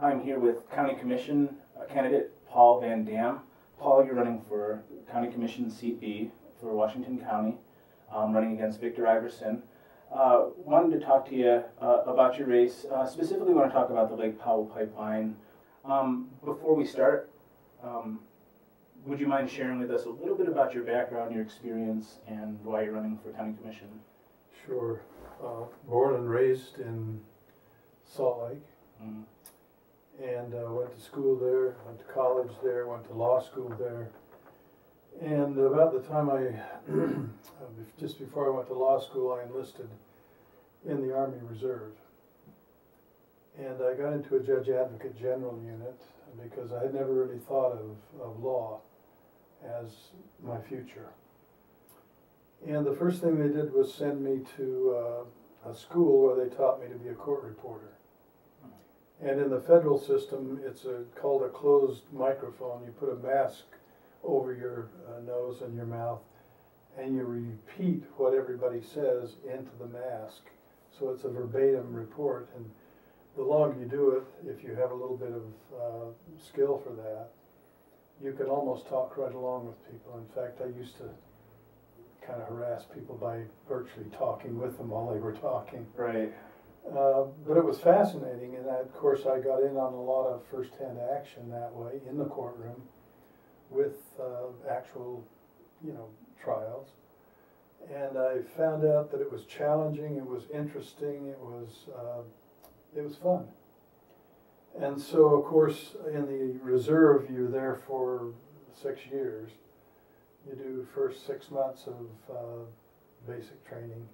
I'm here with County Commission candidate Paul Van Dam. Paul, you're running for County Commission Seat B for Washington County, running against Victor Iverson. Wanted to talk to you about your race. Specifically want to talk about the Lake Powell Pipeline. Before we start, would you mind sharing with us a little bit about your background, your experience, and why you're running for County Commission? Sure. Born and raised in Salt Lake, and went to school there, went to college there, went to law school there. And about the time just before I went to law school, I enlisted in the Army Reserve. And I got into a Judge Advocate General unit because I had never really thought of law as my future. And the first thing they did was send me to a school where they taught me to be a court reporter. And in the federal system, it's called a closed microphone. You put a mask over your nose and your mouth, and you repeat what everybody says into the mask. So it's a verbatim report, and the longer you do it, if you have a little bit of skill for that, you can almost talk right along with people. In fact, I used to kind of harass people by virtually talking with them while they were talking. Right. But it was fascinating, and of course I got in on a lot of first-hand action that way in the courtroom with actual, trials. And I found out that it was challenging, it was interesting, it was fun. And so, of course, in the reserve, you're there for 6 years. You do first 6 months of basic training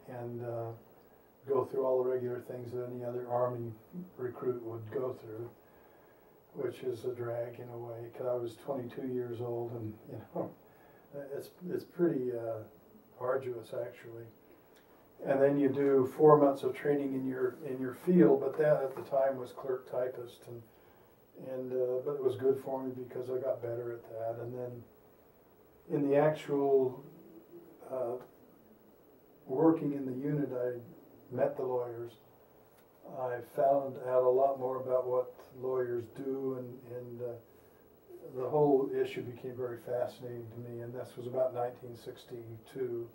and go through all the regular things that any other Army recruit would go through, which is a drag in a way, because I was 22 years old, and it's pretty arduous actually. And then you do 4 months of training in your field, but that at the time was clerk typist, and but it was good for me because I got better at that. And then in the actual working in the unit, I met the lawyers. I found out a lot more about what lawyers do, and the whole issue became very fascinating to me, and this was about 1962.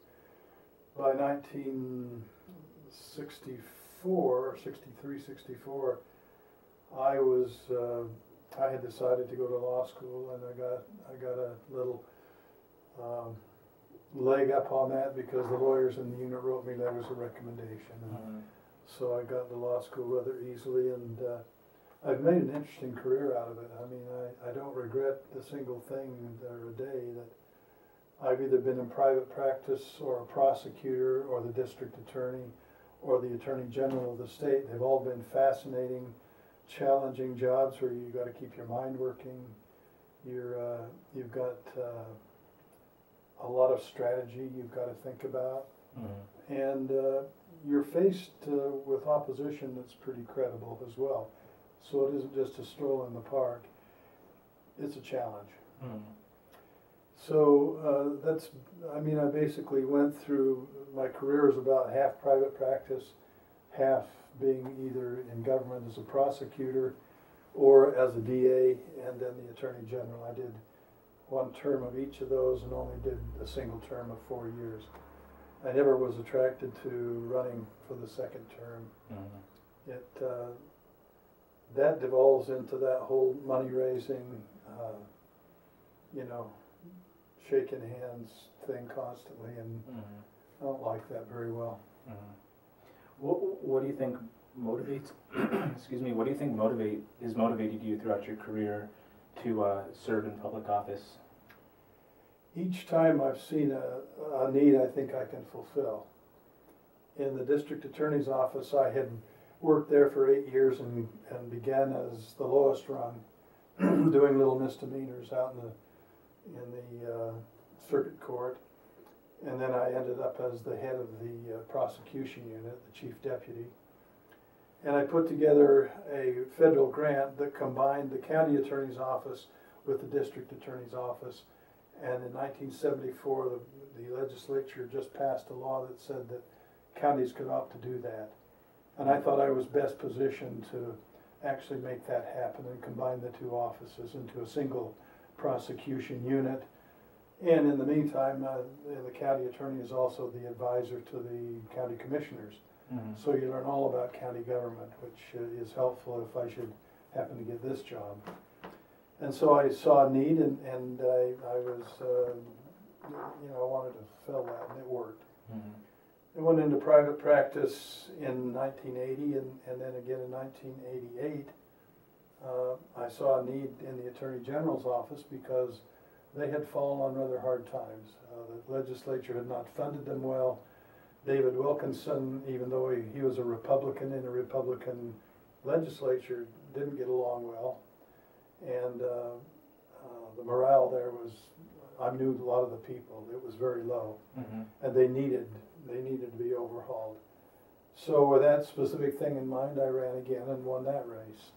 By 1964, 63, 64, I had decided to go to law school, and I got a little leg up on that because the lawyers in the unit wrote me letters of recommendation. So I got to law school rather easily, and I've made an interesting career out of it. I mean, I don't regret a single thing or a day that I've either been in private practice or a prosecutor or the district attorney or the attorney general of the state. They've all been fascinating, challenging jobs where you've got to keep your mind working. You've got a lot of strategy you've got to think about, and you're faced with opposition that's pretty credible as well. So it isn't just a stroll in the park, it's a challenge. So I basically went through, my career is about half private practice, half being either in government as a prosecutor or as a DA, and then the Attorney General. I did 1 term of each of those and only did a single term of 4 years. I never was attracted to running for the second term. That devolves into that whole money raising, shaking hands thing constantly, and I don't like that very well. What do you think motivates? Excuse me. What do you think has motivated you throughout your career to serve in public office? Each time I've seen a need I think I can fulfill. In the district attorney's office, I had worked there for 8 years and began as the lowest rung, doing little misdemeanors out in the circuit court, and then I ended up as the head of the prosecution unit, the chief deputy. And I put together a federal grant that combined the county attorney's office with the district attorney's office. And in 1974, the legislature just passed a law that said that counties could opt to do that. And I thought I was best positioned to actually make that happen and combine the two offices into a single prosecution unit. And in the meantime, the county attorney is also the advisor to the county commissioners. So you learn all about county government, which is helpful if I should happen to get this job. And so I saw a need, and I was, I wanted to fill that, and it worked. I went into private practice in 1980, and then again in 1988. I saw a need in the Attorney General's office because they had fallen on rather hard times. The legislature had not funded them well. David Wilkinson, even though he was a Republican in a Republican legislature, didn't get along well. And the morale there was, I knew a lot of the people, it was very low. And they needed to be overhauled. So with that specific thing in mind, I ran again and won that race.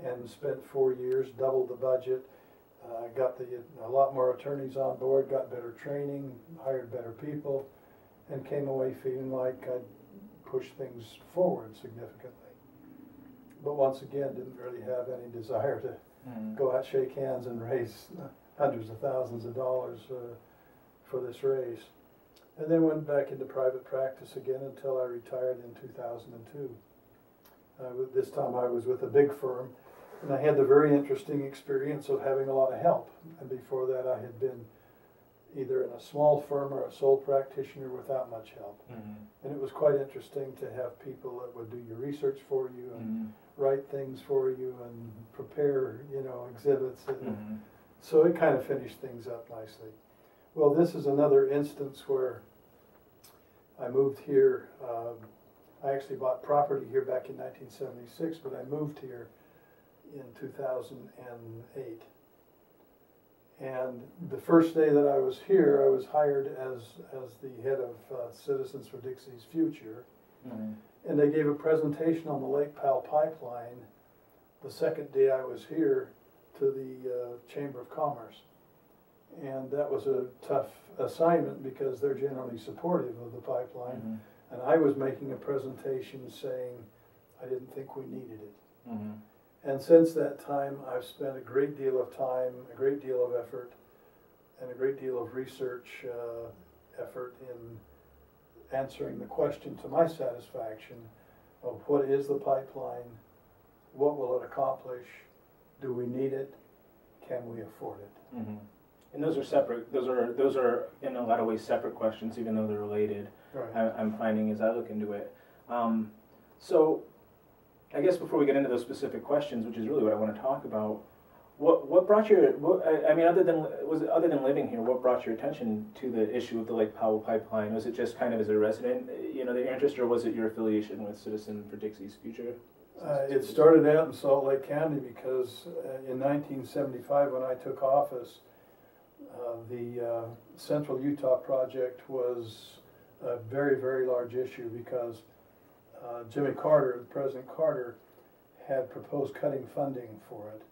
And spent 4 years, doubled the budget, got a lot more attorneys on board, got better training, hired better people, and came away feeling like I'd pushed things forward significantly. But once again, didn't really have any desire to go out, shake hands, and raise hundreds of thousands of dollars for this race. And then went back into private practice again until I retired in 2002. This time I was with a big firm, and I had the very interesting experience of having a lot of help. And before that I had been either in a small firm or a sole practitioner without much help. And it was quite interesting to have people that would do your research for you and write things for you and prepare, exhibits. And so it kind of finished things up nicely. Well, this is another instance where I moved here. I actually bought property here back in 1976, but I moved here in 2008. And the first day that I was here, I was hired as the head of Citizens for Dixie's Future. And they gave a presentation on the Lake Powell Pipeline the second day I was here to the Chamber of Commerce. And that was a tough assignment because they're generally supportive of the pipeline. And I was making a presentation saying I didn't think we needed it. And since that time, I've spent a great deal of time, a great deal of effort, and a great deal of research effort in answering the question to my satisfaction of what is the pipeline, what will it accomplish, do we need it, can we afford it? And those are separate. Those are in a lot of ways separate questions, even though they're related. Right. I'm finding as I look into it. So, I guess before we get into those specific questions, which is really what I want to talk about, what brought your? Other than living here, what brought your attention to the issue of the Lake Powell Pipeline? Was it just kind of as a resident, that your interest, or was it your affiliation with Citizen for Dixie's Future? It started out in Salt Lake County because in 1975, when I took office, the Central Utah project was a very, very large issue because Jimmy Carter, President Carter, had proposed cutting funding for it.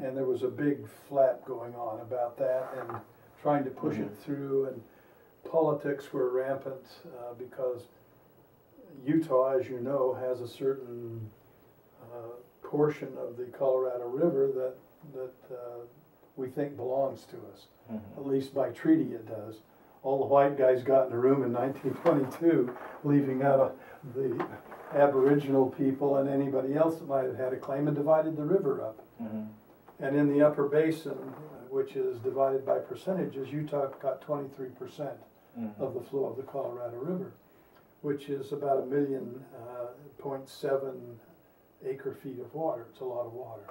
And there was a big flap going on about that and trying to push it through, and politics were rampant because Utah, as you know, has a certain portion of the Colorado River that we think belongs to us. At least by treaty it does. All the white guys got in a room in 1922, leaving out the Aboriginal people and anybody else that might have had a claim, and divided the river up. And in the upper basin, which is divided by percentages, Utah got 23% of the flow of the Colorado River, which is about 1.7 acre-feet of water. It's a lot of water.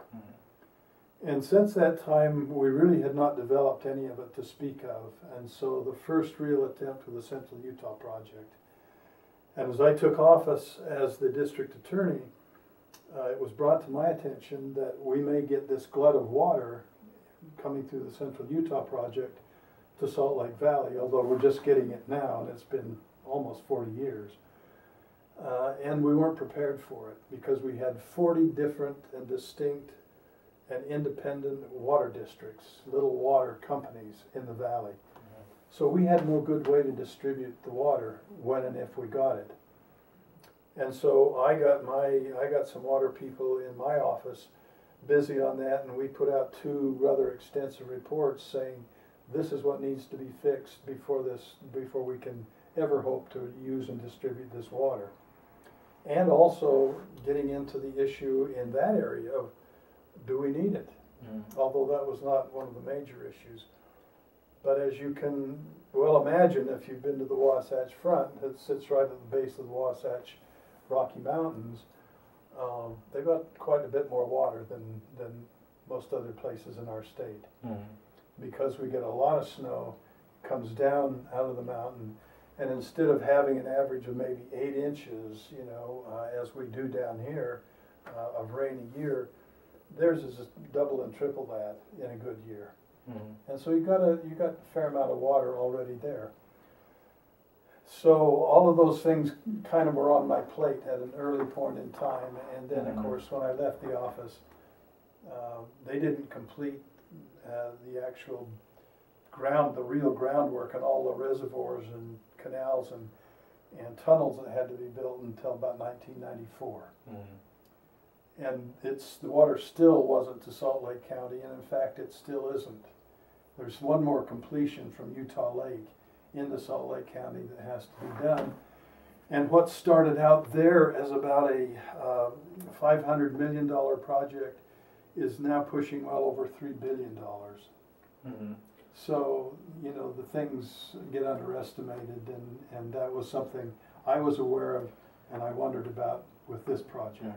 And since that time, we really had not developed any of it to speak of. And so the first real attempt was the Central Utah project. And as I took office as the district attorney, it was brought to my attention that we may get this glut of water coming through the Central Utah project to Salt Lake Valley, although we're just getting it now, and it's been almost 40 years. And we weren't prepared for it because we had 40 different and distinct and independent water districts, little water companies in the valley. So we had no good way to distribute the water when and if we got it. And so I got some water people in my office busy on that, and we put out 2 rather extensive reports saying this is what needs to be fixed before we can ever hope to use and distribute this water. And also getting into the issue in that area of, do we need it? Although that was not one of the major issues. But as you can well imagine, if you've been to the Wasatch Front, it sits right at the base of the Wasatch Rocky Mountains, they've got quite a bit more water than most other places in our state. Because we get a lot of snow, comes down out of the mountain, and instead of having an average of maybe 8 inches, you know, as we do down here, of rain a year, theirs is double and triple that in a good year. And so you got a fair amount of water already there. So all of those things kind of were on my plate at an early point in time, and then of course when I left the office, they didn't complete the actual the real groundwork and all the reservoirs and canals and tunnels that had to be built until about 1994. And the water still wasn't to Salt Lake County, and in fact it still isn't. There's one more completion from Utah Lake into Salt Lake County that has to be done. And what started out there as about a $500 million project is now pushing well over $3 billion. So, you know, the things get underestimated, and that was something I was aware of and I wondered about with this project.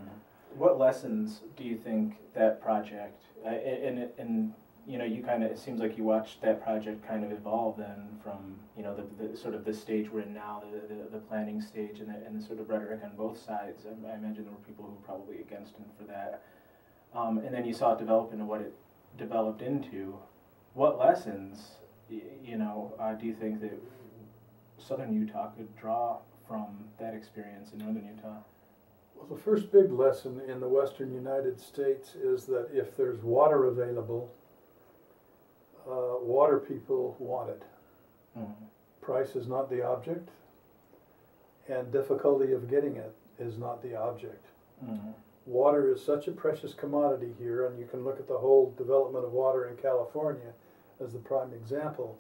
What lessons do you think that project, and you know, you kind of, it seems like you watched that project kind of evolve then from, you know, the sort of the stage we're in now, the planning stage, and the sort of rhetoric on both sides. I imagine there were people who were probably against him for that. And then you saw it develop into what it developed into. What lessons, you know, do you think that Southern Utah could draw from that experience in Northern Utah? Well, the first big lesson in the Western United States is that if there's water available, water people want it. Price is not the object, and difficulty of getting it is not the object. Water is such a precious commodity here, and you can look at the whole development of water in California as the prime example.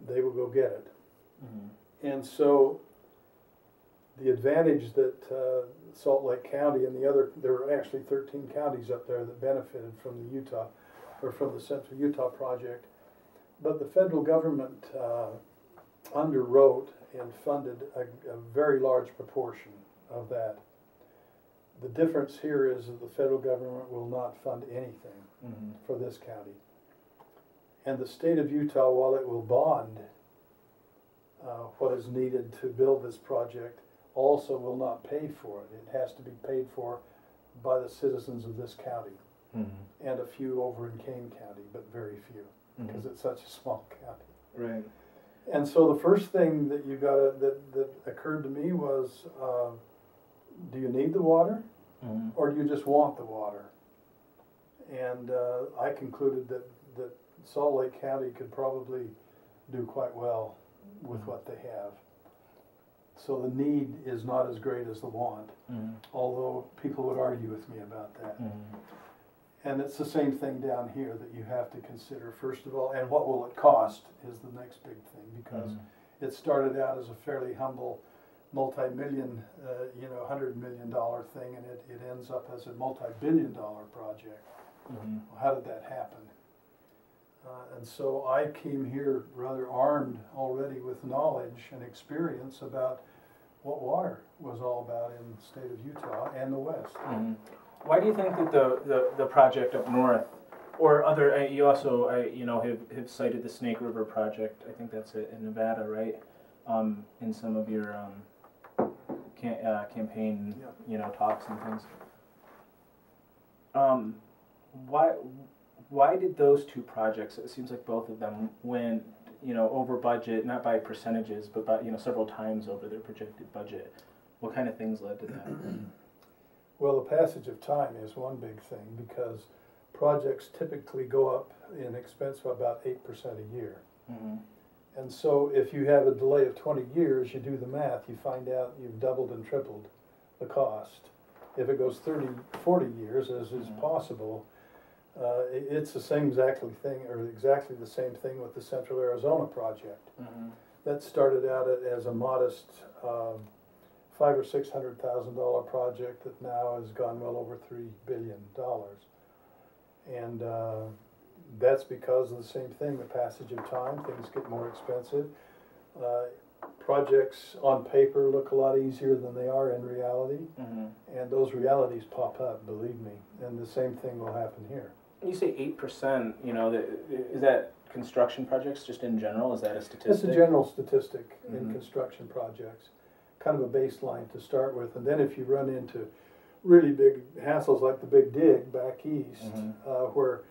They will go get it. And so the advantage that Salt Lake County and there were actually 13 counties up there that benefited from the Central Utah project, but the federal government underwrote and funded a very large proportion of that. The difference here is that the federal government will not fund anything for this county. And the state of Utah, while it will bond what is needed to build this project, also will not pay for it. It has to be paid for by the citizens of this county, and a few over in Kane County, but very few, because it's such a small county. Right. And so the first thing that that occurred to me was, do you need the water, or do you just want the water? And I concluded that Salt Lake County could probably do quite well with what they have. So the need is not as great as the want, although people would argue with me about that. And it's the same thing down here that you have to consider, first of all, and what will it cost is the next big thing, because it started out as a fairly humble multi-million, $100 million thing, and it ends up as a multi-billion-dollar project. How did that happen? And so I came here rather armed already with knowledge and experience about what water was all about in the state of Utah and the West. Why do you think that the project up north, or other, you also have cited the Snake River project, I think that's in Nevada, right? In some of your campaign, talks and things. Why did those two projects, it seems like both of them went, over budget, not by percentages, but by, several times over their projected budget? What kind of things led to that? Well, the passage of time is one big thing, because projects typically go up in expense by about 8% a year. And so if you have a delay of 20 years, you do the math, you find out you've doubled and tripled the cost. If it goes 30, 40 years, as is possible, it's the same exactly the same thing with the Central Arizona project. That started out as a modest $500,000 or $600,000 project that now has gone well over $3 billion. And that's because of the same thing, the passage of time, things get more expensive. Projects on paper look a lot easier than they are in reality, and those realities pop up, believe me, and the same thing will happen here. You say 8%, you know, is that construction projects just in general? Is that a statistic? It's a general statistic in construction projects, kind of a baseline to start with, and then if you run into really big hassles like the Big Dig back east, where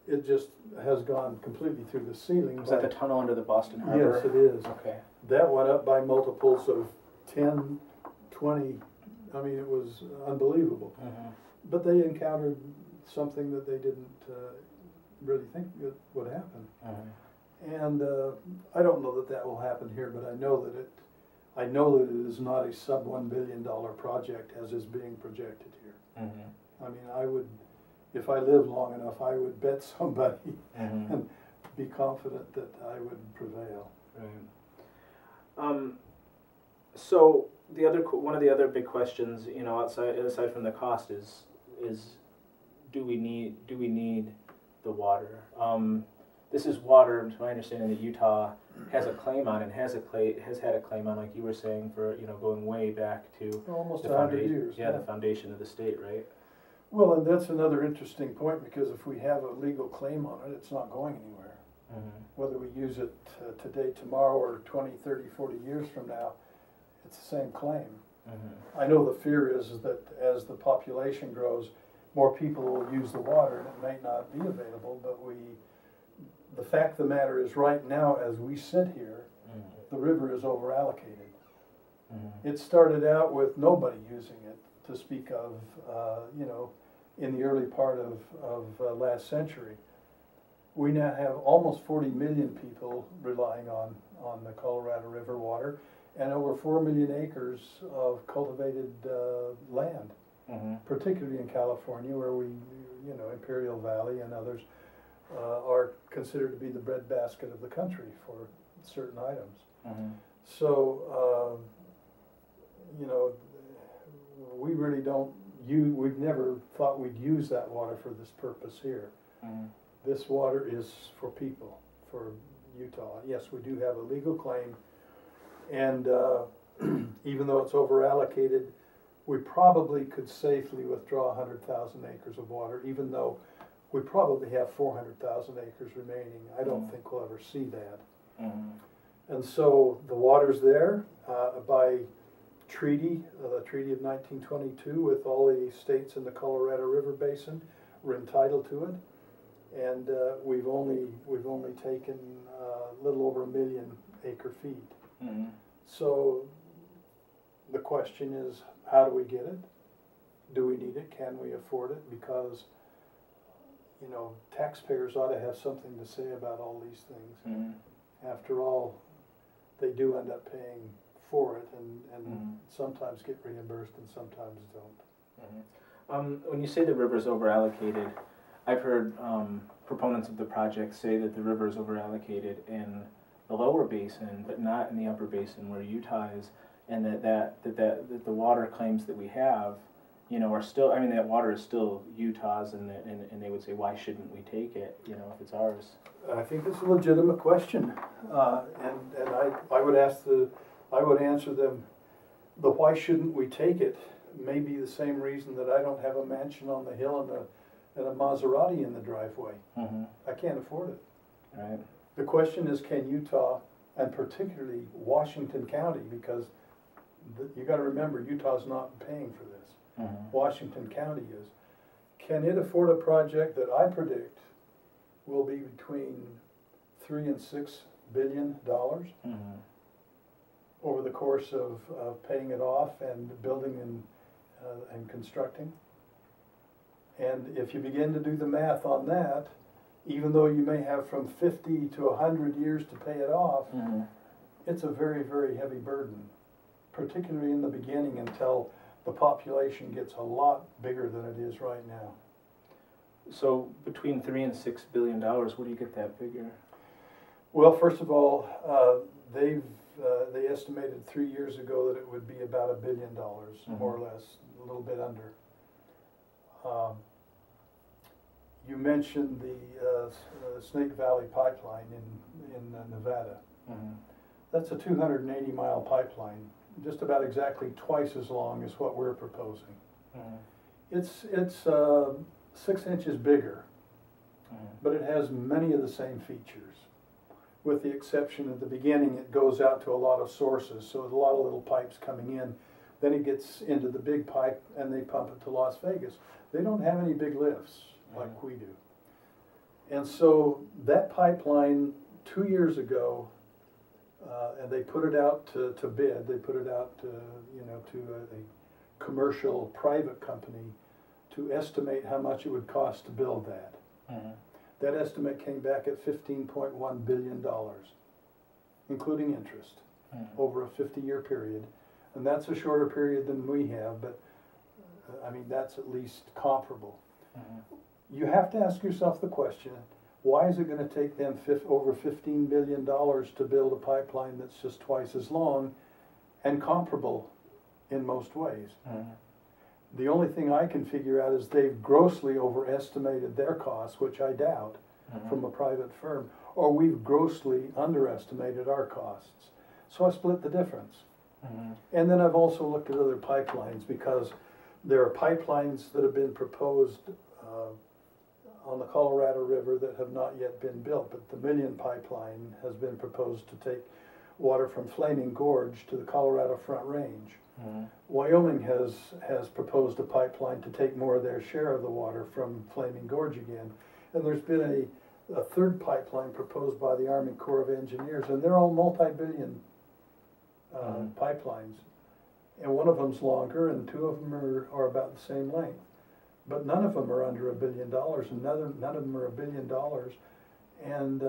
it just has gone completely through the ceiling. Is that the tunnel under the Boston Harbor? Yes, it is. Okay. That went up by multiples of 10, 20, I mean, it was unbelievable. But they encountered something that they didn't really think it would happen. And I don't know that that will happen here, but I know that it is not a sub $1 billion project as is being projected here. I mean, I would, if I lived long enough, I would bet somebody and be confident that I would prevail. Right. So one of the other big questions, you know, aside from the cost is do we need the water? This is water, to my understanding, that Utah has a claim on, and has had a claim on, like you were saying, for, you know, going way back to almost the 100 years. Yeah, the foundation of the state, right? Well, and that's another interesting point, because if we have a legal claim on it, it's not going anywhere. Whether we use it today, tomorrow, or 20, 30, 40 years from now, it's the same claim. I know the fear is that as the population grows, more people will use the water, and it may not be available, but the fact of the matter is, right now, as we sit here, the river is over allocated. It started out with nobody using it, to speak of, you know, in the early part of last century. We now have almost 40 million people relying on the Colorado River water, and over 4 million acres of cultivated land, particularly in California, where we, you know, Imperial Valley and others are considered to be the breadbasket of the country for certain items. So, you know, we really don't we've never thought we'd use that water for this purpose here. This water is for people, for Utah. Yes, we do have a legal claim, and even though it's over allocated, we probably could safely withdraw 100,000 acres of water, even though we probably have 400,000 acres remaining. I don't think we'll ever see that. And so the water's there by treaty, the Treaty of 1922, with all the states in the Colorado River Basin. We're entitled to it, and we've only taken a little over 1 million acre feet. So the question is, how do we get it? Do we need it? Can we afford it? Because, you know, taxpayers ought to have something to say about all these things. After all, they do end up paying for it, and sometimes get reimbursed and sometimes don't. When you say the river's over allocated, I've heard proponents of the project say that the river is over allocated in the lower basin, but not in the upper basin where Utah is, and that the water claims that we have, you know, are still, I mean, that water is still Utah's, and they would say, why shouldn't we take it, you know, if it's ours? I think it's a legitimate question, and I would answer them, the why shouldn't we take it may be the same reason that I don't have a mansion on the hill and a Maserati in the driveway. I can't afford it. Right. The question is, can Utah, and particularly Washington County, because you got to remember, Utah's not paying for this. Washington County is. Can it afford a project that I predict will be between $3 and $6 billion over the course of paying it off and building and constructing? And if you begin to do the math on that, even though you may have from 50 to 100 years to pay it off, it's a very, very heavy burden, particularly in the beginning until the population gets a lot bigger than it is right now. So between $3 and $6 billion, where do you get that figure? Well, first of all, they estimated 3 years ago that it would be about $1 billion, more or less, a little bit under. You mentioned the Snake Valley Pipeline in Nevada. That's a 280-mile pipeline, just about exactly twice as long as what we're proposing. It's 6 inches bigger, but it has many of the same features, with the exception at the beginning it goes out to a lot of sources, so there's a lot of little pipes coming in. Then it gets into the big pipe and they pump it to Las Vegas. They don't have any big lifts like we do. And so that pipeline 2 years ago, and they put it out to bid. They put it out to, to a commercial private company to estimate how much it would cost to build that. That estimate came back at $15.1 billion, including interest, over a 50-year period. And that's a shorter period than we have, but I mean, that's at least comparable. You have to ask yourself the question, why is it going to take them over $15 billion to build a pipeline that's just twice as long and comparable in most ways? The only thing I can figure out is they've grossly overestimated their costs, which I doubt, from a private firm, or we've grossly underestimated our costs. So I split the difference. And then I've also looked at other pipelines, because there are pipelines that have been proposed on the Colorado River that have not yet been built, but the Million Pipeline has been proposed to take water from Flaming Gorge to the Colorado Front Range. Wyoming has proposed a pipeline to take more of their share of the water from Flaming Gorge again. And there's been a third pipeline proposed by the Army Corps of Engineers, and they're all multi-billion pipelines. And one of them's longer, and two of them are about the same length. But none of them are under $1 billion, and none of them are $1 billion. And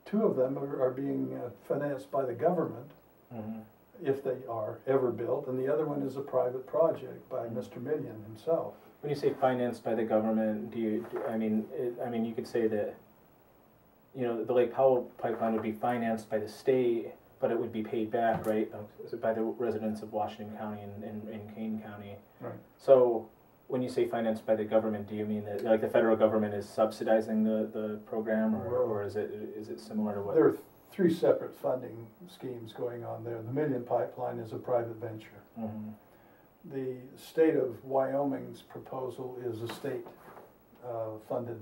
two of them are being financed by the government, if they are ever built, and the other one is a private project by Mr. Million himself. When you say financed by the government, you could say that, the Lake Powell Pipeline would be financed by the state, but it would be paid back, right, by the residents of Washington County and Kane County. Right. So when you say financed by the government, do you mean that like the federal government is subsidizing the program, or is it similar to what? There are three separate funding schemes going on there. The Million Pipeline is a private venture. The state of Wyoming's proposal is a state funded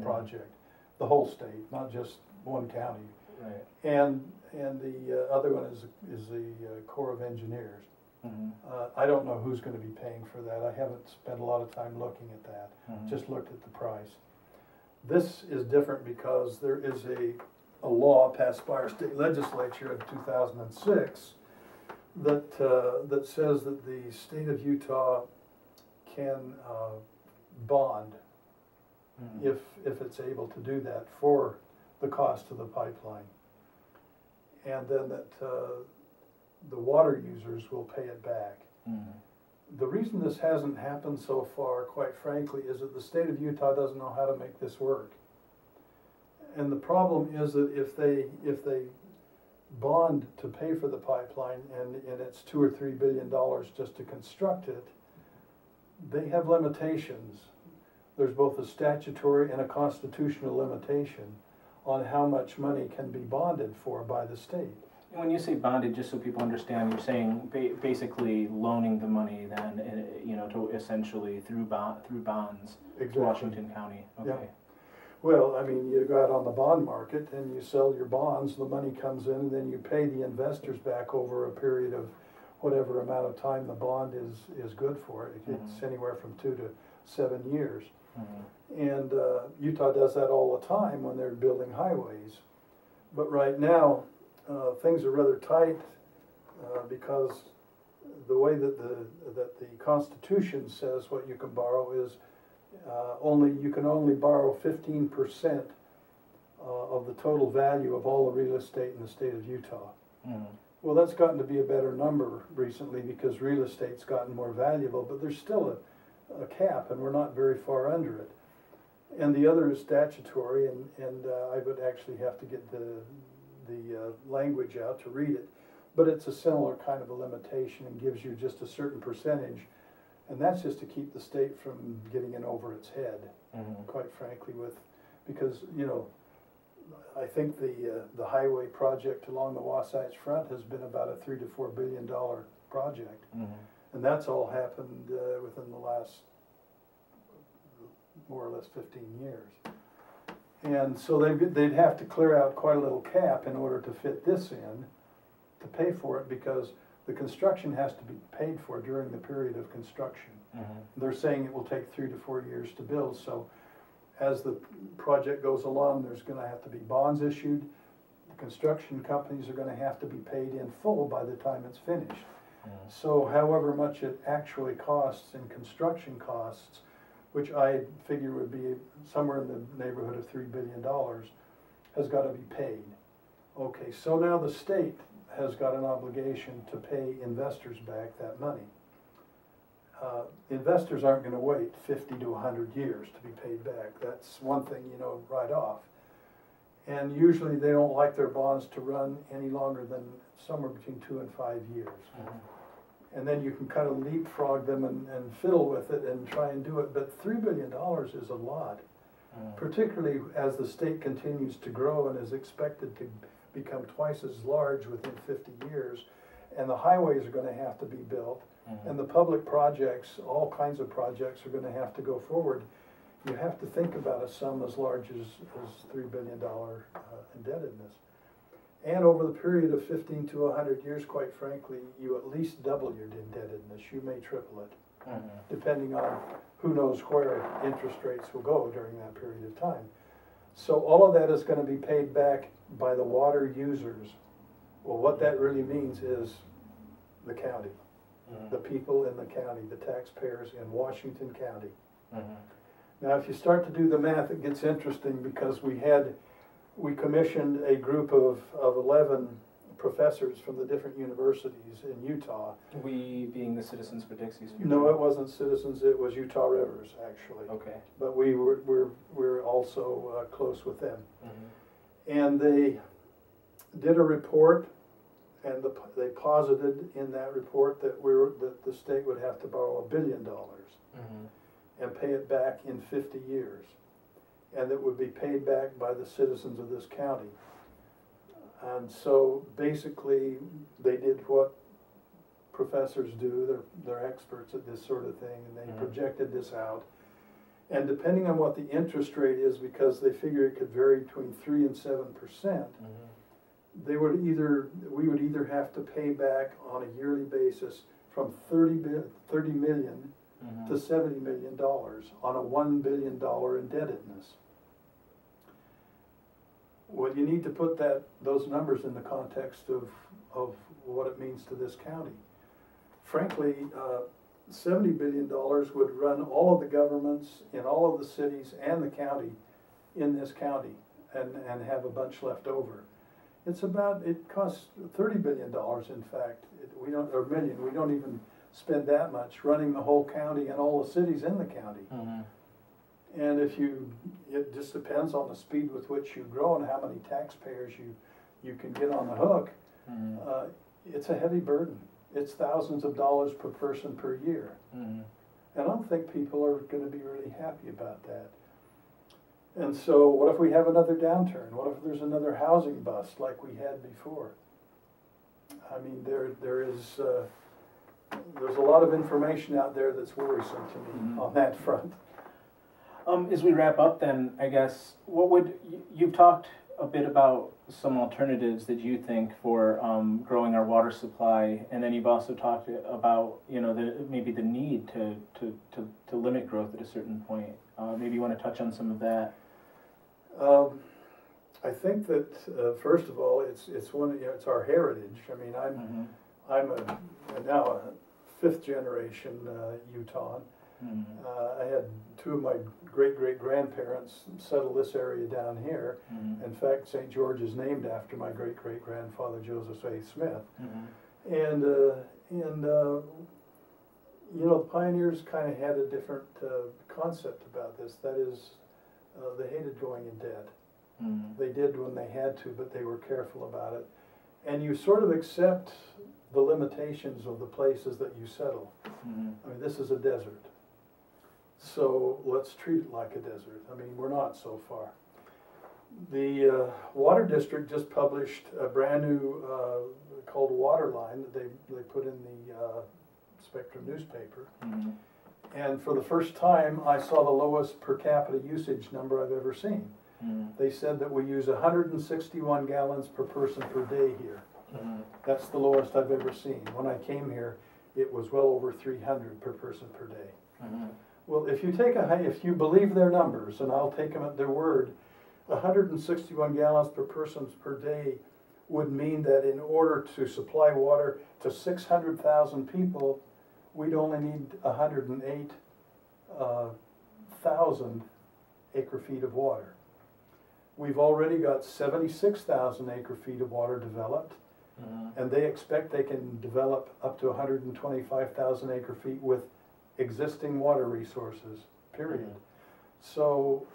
project, the whole state, not just one county. Right. And the other one is the Corps of Engineers. I don't know who's going to be paying for that. I haven't spent a lot of time looking at that. Just looked at the price. This is different because there is a law passed by our state legislature in 2006 that says that the state of Utah can bond if it's able to do that for the cost of the pipeline, and then that the water users will pay it back. The reason this hasn't happened so far, quite frankly, is that the state of Utah doesn't know how to make this work. And the problem is that if they bond to pay for the pipeline, and it's $2 or $3 billion just to construct it, they have limitations. There's both a statutory and a constitutional limitation on how much money can be bonded for by the state. And when you say bonded, just so people understand, you're saying basically loaning the money then, to essentially through bonds to Washington County. Okay. Yeah. Well, I mean, you go out on the bond market and you sell your bonds, the money comes in, and then you pay the investors back over a period of whatever amount of time the bond is good for. It's anywhere from 2 to 7 years. And Utah does that all the time when they're building highways. But right now, things are rather tight because the way that the Constitution says what you can borrow is you can only borrow 15% of the total value of all the real estate in the state of Utah. Mm-hmm. Well, that's gotten to be a better number recently because real estate's gotten more valuable, but there's still a cap, and we're not very far under it. And the other is statutory, and I would actually have to get the language out to read it, but it's a similar kind of a limitation and gives you just a certain percentage, and that's just to keep the state from getting in over its head, Mm-hmm. quite frankly, because, you know, I think the highway project along the Wasatch Front has been about a $3 to $4 billion project, Mm-hmm. and that's all happened within the last more or less 15 years. And so they'd have to clear out quite a little cap in order to fit this in, to pay for it, because the construction has to be paid for during the period of construction. Mm-hmm. They're saying it will take 3 to 4 years to build, so as the project goes along, there's going to have to be bonds issued. The construction companies are going to have to be paid in full by the time it's finished. Mm-hmm. So however much it actually costs in construction costs, which I figure would be somewhere in the neighborhood of $3 billion, has got to be paid. Okay, so now the state has got an obligation to pay investors back that money. Investors aren't going to wait 50 to 100 years to be paid back. That's one thing you know right off. And usually they don't like their bonds to run any longer than somewhere between 2 and 5 years. Mm-hmm. And then you can kind of leapfrog them and fiddle with it and try and do it. But $3 billion is a lot, particularly as the state continues to grow and is expected to become twice as large within 50 years. And the highways are going to have to be built. Mm-hmm. And the public projects, all kinds of projects, are going to have to go forward. You have to think about a sum as large as $3 billion indebtedness. And over the period of 15 to 100 years, quite frankly, you at least double your indebtedness. You may triple it, Mm-hmm. depending on who knows where interest rates will go during that period of time. So all of that is going to be paid back by the water users. Well, what that really means is the county, Mm-hmm. the people in the county, the taxpayers in Washington County. Mm-hmm. Now, if you start to do the math, it gets interesting because we commissioned a group of 11 professors from the different universities in Utah. We being the Citizens for Dixie's Future? No, it wasn't Citizens, it was Utah Rivers, actually. Okay. But we're also close with them. Mm-hmm. And they did a report, and they posited in that report that the state would have to borrow $1 billion Mm-hmm. and pay it back in 50 years. And it would be paid back by the citizens of this county. And so basically they did what professors do, they're experts at this sort of thing, and they Mm-hmm. projected this out. And depending on what the interest rate is, because they figure it could vary between 3 and 7%, Mm-hmm. we would either have to pay back on a yearly basis from 30 million Mm-hmm. to $70 million on a $1 billion indebtedness. Well, you need to put those numbers in the context of what it means to this county. Frankly, $70 billion would run all of the governments in all of the cities and the county in this county and have a bunch left over. It costs $30 billion, in fact. We don't even spend that much running the whole county and all the cities in the county. Mm-hmm. And it just depends on the speed with which you grow and how many taxpayers you can get on the hook. Mm-hmm. It's a heavy burden. It's thousands of dollars per person per year. Mm-hmm. And I don't think people are going to be really happy about that. And so what if we have another downturn? What if there's another housing bust like we had before? I mean, there's a lot of information out there that's worrisome to me Mm-hmm. on that front. As we wrap up then, I guess, you've talked a bit about some alternatives that you think for growing our water supply, and then you've also talked about, maybe the need to limit growth at a certain point. Maybe you want to touch on some of that. I think that first of all, it's our heritage. I mean, I'm now a fifth generation Utahn, I had two of my great-great-grandparents settle this area down here. In fact, St. George is named after my great-great-grandfather, Joseph A. Smith. And you know, the pioneers kind of had a different concept about this. That is, they hated going in debt. They did when they had to, but they were careful about it. And you sort of accept the limitations of the places that you settle. I mean, this is a desert. So let's treat it like a desert. I mean, we're not so far. The Water District just published a brand new called Waterline that they put in the Spectrum newspaper. And for the first time, I saw the lowest per capita usage number I've ever seen. They said that we use 161 gallons per person per day here. That's the lowest I've ever seen. When I came here, it was well over 300 per person per day. Well, if you believe their numbers, and I'll take them at their word, 161 gallons per person per day would mean that in order to supply water to 600,000 people, we'd only need 108,000 acre-feet of water. We've already got 76,000 acre-feet of water developed, and they expect they can develop up to 125,000 acre-feet with existing water resources, period. So,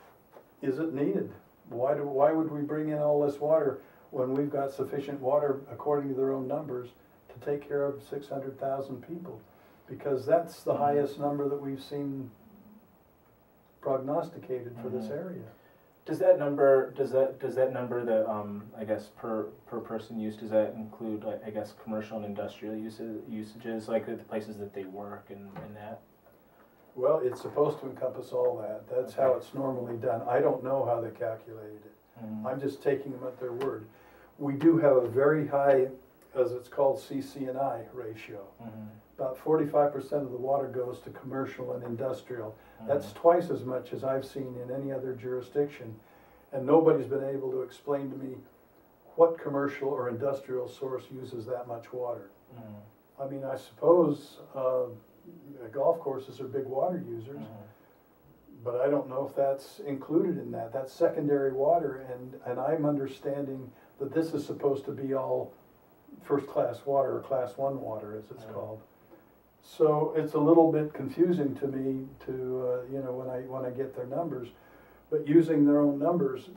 is it needed? Why would we bring in all this water when we've got sufficient water, according to their own numbers, to take care of 600,000 people? Because that's the highest number that we've seen prognosticated for this area. Does that number, the I guess per person use, does that include, like, I guess, commercial and industrial usages, like the places that they work and that? Well, it's supposed to encompass all that. That's how it's normally done. I don't know how they calculated it. I'm just taking them at their word. We do have a very high, as it's called, CC&I ratio. About 45% of the water goes to commercial and industrial. That's twice as much as I've seen in any other jurisdiction. And nobody's been able to explain to me what commercial or industrial source uses that much water. I mean, I suppose golf courses are big water users, but I don't know if that's included in that. That's secondary water, and I'm understanding that this is supposed to be all first-class water, or Class 1 water, as it's called. So it's a little bit confusing to me to, you know, when I get their numbers. But using their own numbers,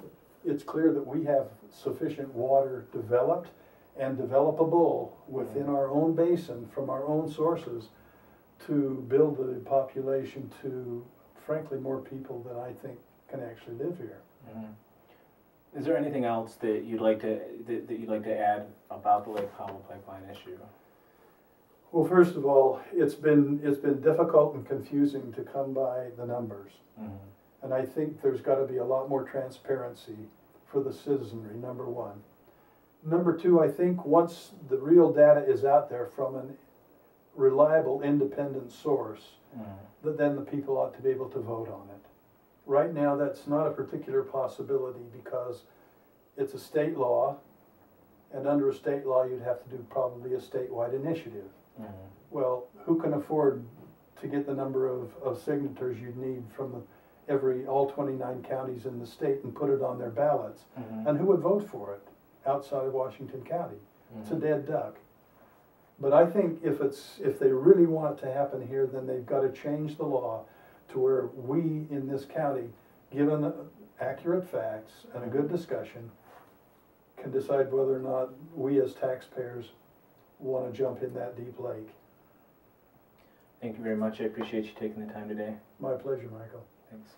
it's clear that we have sufficient water developed and developable within our own basin from our own sources to build the population to, frankly, more people than I think can actually live here. Is there anything else that you'd like to add about the Lake Powell Pipeline issue? Well, first of all, it's been difficult and confusing to come by the numbers, and I think there's got to be a lot more transparency for the citizenry. Number one. Number two, I think once the real data is out there from a reliable, independent source, that then the people ought to be able to vote on it. Right now, that's not a particular possibility because it's a state law, and under a state law, you'd have to do probably a statewide initiative. Well, who can afford to get the number of signatures you'd need from all 29 counties in the state and put it on their ballots? And who would vote for it outside of Washington County? It's a dead duck. But I think if they really want it to happen here, then they've got to change the law to where we in this county, given accurate facts and a good discussion, can decide whether or not we as taxpayers want to jump in that deep lake. Thank you very much. I appreciate you taking the time today. My pleasure, Michael. Thanks.